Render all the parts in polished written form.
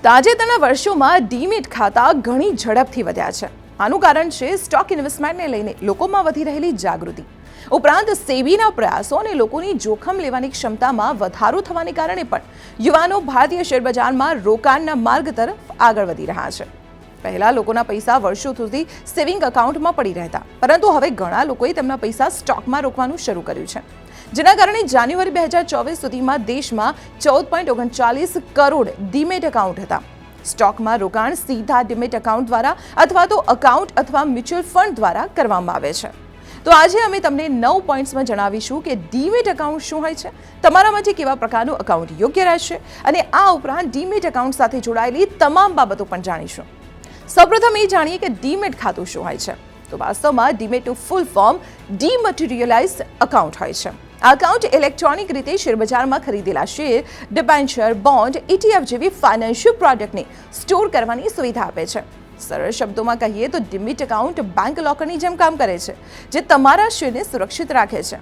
તાજેતરના વર્ષોમાં ડીમેટ ખાતા ઘણી ઝડપથી વધ્યા છે। આનું કારણ છે સ્ટોક ઇન્વેસ્ટમેન્ટને લઈને લોકોમાં વધી રહેલી જાગૃતિ, ઉપરાંત સેબીના પ્રયાસો અને લોકોની જોખમ લેવાની ક્ષમતામાં વધારો થવાને કારણે પણ યુવાનો ભારતીય શેરબજારમાં રોકાણના માર્ગ તરફ આગળ વધી રહ્યા છે। પહેલા લોકોના પૈસા વર્ષો સુધી સેવિંગ એકાઉન્ટમાં પડી રહેતા, પરંતુ હવે ઘણા લોકોએ તેમના પૈસા સ્ટોકમાં રોકવાનું શરૂ કર્યું છે, જેના કારણે જાન્યુઆરી 2024 સુધીમાં દેશમાં 14.39 કરોડ ડીમેટ એકાઉન્ટ હતા। સ્ટોકમાં રોકાણ સીધા ડીમેટ એકાઉન્ટ દ્વારા અથવા તો એકાઉન્ટ અથવા મ્યુચ્યુઅલ ફંડ દ્વારા કરવામાં આવે છે। તો આજે અમે તમને 9 પોઈન્ટ્સમાં જણાવીશું કે ડીમેટ એકાઉન્ટ શું હોય છે, તમારા માટે કેવા પ્રકારનું એકાઉન્ટ યોગ્ય રહેશે, અને આ ઉપરાંત ડીમેટ એકાઉન્ટ સાથે જોડાયેલી તમામ બાબતો પણ જાણીશું। સૌપ્રથમ એ જાણીએ કે ડીમેટ ખાતું શું હોય છે। તો વાસ્તવમાં ડીમેટનું ફૂલ ફોર્મ ડીમટીરિયલાઇઝ્ડ એકાઉન્ટ હોય છે। આ એકાઉન્ટ ઇલેક્ટ્રોનિક રીતે શેરબજારમાં ખરીદેલા શેર, ડિબેન્ચર, બોન્ડ, ETF જેવી ફાઇનાન્શિયલ પ્રોડક્ટને સ્ટોર કરવાની સુવિધા આપે છે। સરળ શબ્દોમાં કહીએ તો ડીમેટ એકાઉન્ટ બેંક લોકરની જેમ કામ કરે છે, જે તમારા શેરને સુરક્ષિત રાખે છે।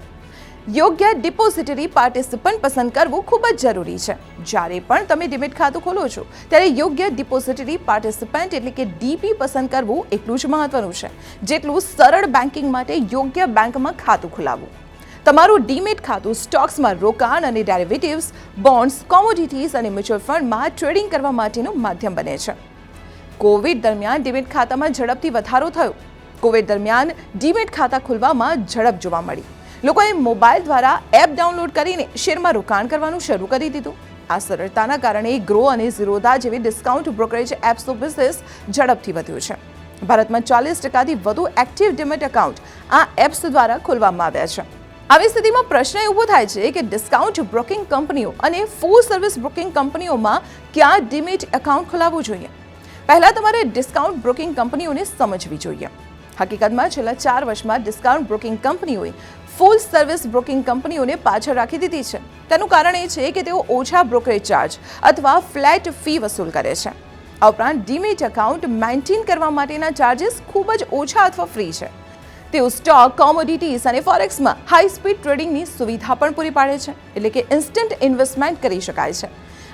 યોગ્ય ડિપોઝિટરી પાર્ટિસિપન્ટ પસંદ કરવું ખૂબ જ જરૂરી છે। જ્યારે પણ તમે ડીમેટ ખાતું ખોલો છો ત્યારે યોગ્ય ડિપોઝિટરી પાર્ટિસિપન્ટ એટલે કે ડીપી પસંદ કરવું એટલું જ મહત્વનું છે જેટલું સરળ બેન્કિંગ માટે યોગ્ય બેંકમાં ખાતું ખોલાવવું। તમારું ડીમેટ ખાતું સ્ટોક્સમાં રોકાણ અને ડેરિવેટિવ્સ, બોન્ડ્સ, કોમોડિટીઝ અને મ્યુચ્યુઅલ ફંડમાં ટ્રેડિંગ કરવા માટેનું માધ્યમ બને છે। કોવિડ દરમિયાન ડીમેટ ખાતામાં ઝડપથી વધારો થયો। કોવિડ દરમિયાન ડીમેટ ખાતા ખોલવામાં ઝડપ જોવા મળી। લોકોએ મોબાઈલ દ્વારા એપ ડાઉનલોડ કરીને શેરમાં રોકાણ કરવાનું શરૂ કરી દીધું। આ સરળતાના કારણે ગ્રો અને ઝીરોધા જેવી ડિસ્કાઉન્ટ બ્રોકરેજ એપ્સનો બિઝનેસ ઝડપથી વધ્યો છે। ભારતમાં 40%થી વધુ એક્ટિવ ડીમેટ એકાઉન્ટ આ એપ્સ દ્વારા ખોલવામાં આવ્યા છે। આવી સ્થિતિમાં પ્રશ્ન ઊભો થાય છે કે ડિસ્કાઉન્ટ બ્રોકિંગ કંપનીઓ અને ફૂલ સર્વિસ બ્રોકિંગ કંપનીઓમાં ક્યાં ડીમેટ એકાઉન્ટ ખોલાવવું જોઈએ? પહેલા તમારે ડિસ્કાઉન્ટ બ્રોકિંગ કંપનીઓને સમજવી જોઈએ। હકીકતમાં છેલ્લા 4 વર્ષમાં ડિસ્કાઉન્ટ બ્રોકિંગ કંપનીઓએ ફૂલ સર્વિસ બ્રોકિંગ કંપનીઓને પાછળ રાખી દીધી છે। તેનું કારણ એ છે કે તેઓ ઓછા બ્રોકરેજ ચાર્જ અથવા ફ્લેટ ફી વસૂલ કરે છે। આ ઉપરાંત ડીમેટ એકાઉન્ટ મેન્ટેન કરવા માટેના ચાર્જીસ ખૂબ જ ઓછા અથવા ફ્રી છે। તેઓ સ્ટોક, કોમોડિટીઝ અને ફોરેક્સમાં હાઈ સ્પીડ ટ્રેડિંગની સુવિધા પણ પૂરી પાડે છે, એટલે કે ઇન્સ્ટન્ટ ઇન્વેસ્ટમેન્ટ કરી શકાય છે।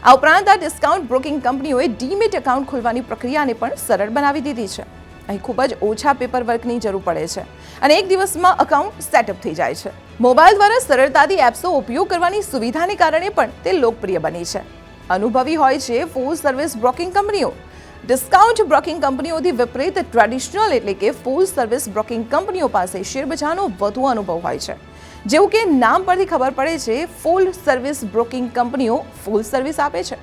આ ઉપરાંત આ ડિસ્કાઉન્ટ બ્રોકિંગ કંપનીઓએ ડીમેટ એકાઉન્ટ ખોલવાની પ્રક્રિયાને પણ સરળ બનાવી દીધી છે। અહીં ખૂબ જ ઓછા પેપર વર્કની જરૂર પડે છે અને એક દિવસમાં એકાઉન્ટ સેટઅપ થઈ જાય છે। મોબાઈલ દ્વારા સરળતાથી એપ્સનો ઉપયોગ કરવાની સુવિધાને કારણે પણ તે લોકપ્રિય બની છે। અનુભવી હોય છે ફૂલ સર્વિસ બ્રોકિંગ કંપનીઓ। ડિસ્કાઉન્ટ બ્રોકિંગ કંપનીઓથી વિપરીત ટ્રેડિશનલ એટલે કે ફૂલ સર્વિસ બ્રોકિંગ કંપનીઓ પાસે શેરબજારનો વધુ અનુભવ હોય છે। જેવું કે નામ પરથી ખબર પડે છે, ફૂલ સર્વિસ બ્રોકિંગ કંપનીઓ ફૂલ સર્વિસ આપે છે।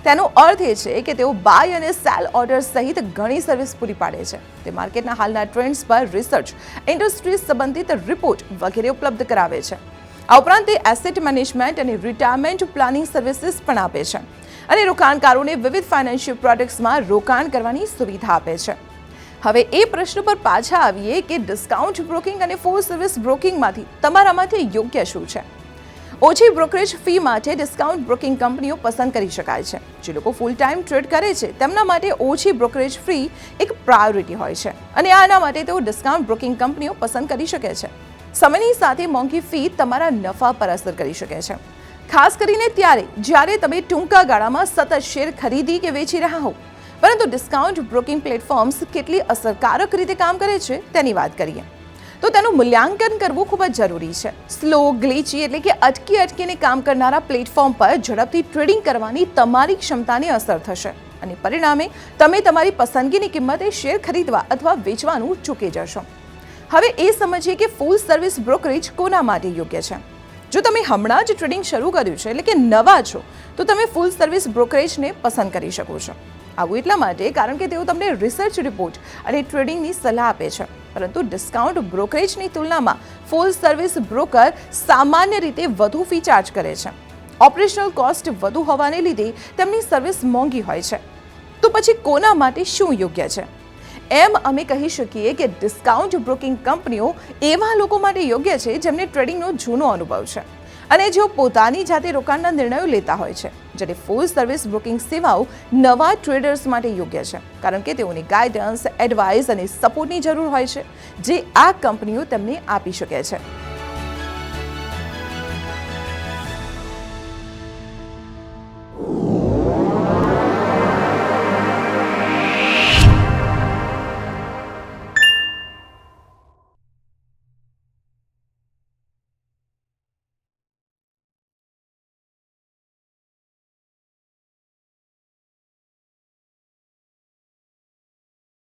તેનો અર્થ એ છે કે તેઓ બાય અને સેલ ઓર્ડર સહિત ઘણી સર્વિસ પૂરી પાડે છે। તે માર્કેટના હાલના ટ્રેન્ડ્સ પર રિસર્ચ, ઇન્ડસ્ટ્રી સંબંધિત રિપોર્ટ વગેરે ઉપલબ્ધ કરાવે છે। આ ઉપરાંત તે એસેટ મેનેજમેન્ટ અને રિટાયરમેન્ટ પ્લાનિંગ સર્વિસીસ પણ આપે છે અને રોકાણકારોને વિવિધ ફાઇનાન્શિયલ પ્રોડક્ટ્સમાં રોકાણ કરવાની સુવિધા આપે છે। હવે એ પ્રશ્ન પર પાછા આવીએ કે ડિસ્કાઉન્ટ બ્રોકિંગ અને ફૂલ સર્વિસ બ્રોકિંગમાંથી તમારા માટે યોગ્ય શું છે? ઓછી બ્રોકરેજ ફી માટે ડિસ્કાઉન્ટ બ્રોકિંગ કંપનીઓ પસંદ કરી શકાય છે। જે લોકો ફૂલ ટાઈમ ટ્રેડ કરે છે તેમના માટે ઓછી બ્રોકરેજ ફી એક પ્રાયોરિટી હોય છે અને આના માટે તેઓ ડિસ્કાઉન્ટ બ્રોકિંગ કંપનીઓ પસંદ કરી શકે છે। સમયની સાથે મોંઘી ફી તમારા નફા પર અસર કરી શકે છે, ખાસ કરીને ત્યારે જ્યારે તમે ટૂંકા ગાળામાં સતત શેર ખરીદી કે વેચી રહ્યા હો। પરંતુ ડિસ્કાઉન્ટ બ્રોકિંગ પ્લેટફોર્મ્સ કેટલી અસરકારક રીતે કામ કરે છે તેની વાત કરીએ તો તેનું મૂલ્યાંકન કરવું ખૂબ જ જરૂરી છે। સ્લો, ગ્લિચી એટલે કે અટકીને કામ કરનારા પ્લેટફોર્મ પર ઝડપથી ટ્રેડિંગ કરવાની તમારી ક્ષમતાને અસર થશે અને પરિણામે તમે તમારી પસંદગીની કિંમતે શેર ખરીદવા અથવા વેચવાનું ચૂકી જશો। હવે એ સમજીએ કે ફૂલ સર્વિસ બ્રોકરેજ કોના માટે યોગ્ય છે। જો તમે હમણાં જ ટ્રેડિંગ શરૂ કર્યું છે એટલે કે નવા છો તો તમે ફૂલ સર્વિસ બ્રોકરેજને પસંદ કરી શકો છો। આવું એટલા માટે કારણ કે તેઓ તમને રિસર્ચ રિપોર્ટ અને ટ્રેડિંગની સલાહ આપે છે, પરંતુ ડિસ્કાઉન્ટ બ્રોકરેજની તુલનામાં ફૂલ સર્વિસ બ્રોકર સામાન્ય રીતે વધુ ફી ચાર્જ કરે છે। ઓપરેશનલ કોસ્ટ વધુ હોવાને લીધે તેમની સર્વિસ મોંઘી હોય છે। તો પછી કોના માટે શું યોગ્ય છે? એમ અમે કહી શકીએ કે ડિસ્કાઉન્ટ બ્રોકિંગ કંપનીઓ એવા લોકો માટે યોગ્ય છે જેમને ટ્રેડિંગનો જૂનો અનુભવ છે અને જેઓ પોતાની જાતે રોકાણના નિર્ણયો લેતા હોય છે, જ્યારે ફૂલ સર્વિસ બ્રોકિંગ સેવાઓ નવા ટ્રેડર્સ માટે યોગ્ય છે કારણ કે તેઓને ગાઈડન્સ, એડવાઇસ અને સપોર્ટની જરૂર હોય છે, જે આ કંપનીઓ તેમને આપી શકે છે।